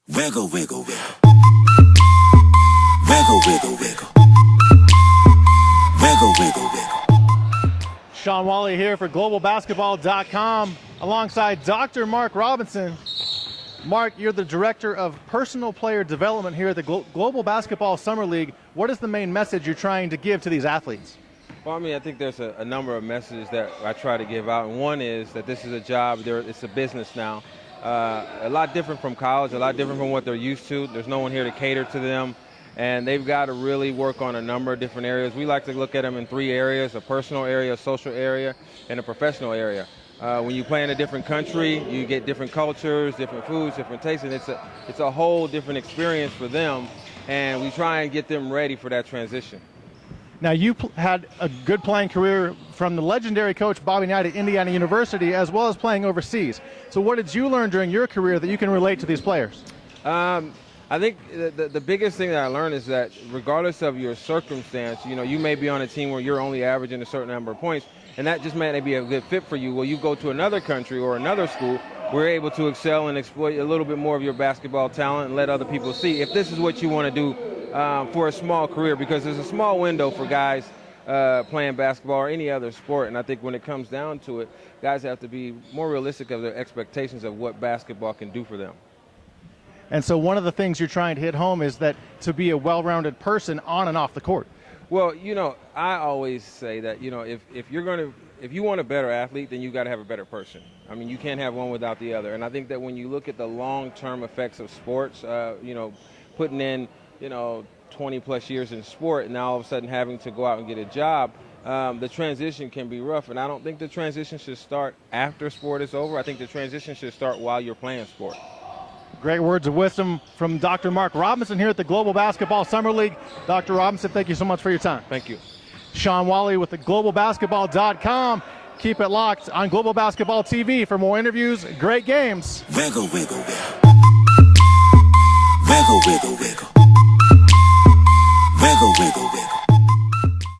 Wiggle, wiggle, wiggle. Wiggle, wiggle, wiggle. Wiggle, wiggle, wiggle. Shawn Walli here for globalbasketball.com alongside Dr. Mark Robinson. Mark, you're the Director of Personal Player Development here at the Global Basketball Summer League. What is the main message you're trying to give to these athletes? Well, I think there's a number of messages that I try to give out. And one is that this is a job, it's a business now. A lot different from college, a lot different from what they're used to. There's no one here to cater to them. And they've got to really work on a number of different areas. We like to look at them in three areas: a personal area, a social area, and a professional area. When you play in a different country, you get different cultures, different foods, different tastes, and it's a whole different experience for them. And we try and get them ready for that transition. Now, you had a good playing career from the legendary coach Bobby Knight at Indiana University, as well as playing overseas. So what did you learn during your career that you can relate to these players? I think the biggest thing that I learned is that regardless of your circumstance, you may be on a team where you're only averaging a certain number of points, and that just may not be a good fit for you. Well, you go to another country or another school, we're able to excel and exploit a little bit more of your basketball talent and let other people see if this is what you want to do for a small career, because there's a small window for guys playing basketball or any other sport. And I think when it comes down to it, guys have to be more realistic of their expectations of what basketball can do for them. And so one of the things you're trying to hit home is that to be a well-rounded person on and off the court. Well, I always say that, if you want a better athlete, then you got to have a better person. You can't have one without the other. And I think that when you look at the long-term effects of sports, putting in, 20 plus years in sport and now all of a sudden having to go out and get a job, the transition can be rough. And I don't think the transition should start after sport is over. I think the transition should start while you're playing sport. Great words of wisdom from Dr. Mark Robinson here at the Global Basketball Summer League. Dr. Robinson, thank you so much for your time. Thank you. Shawn Walli with the globalbasketball.com. Keep it locked on Global Basketball TV for more interviews, great games. Wiggle, wiggle, wiggle.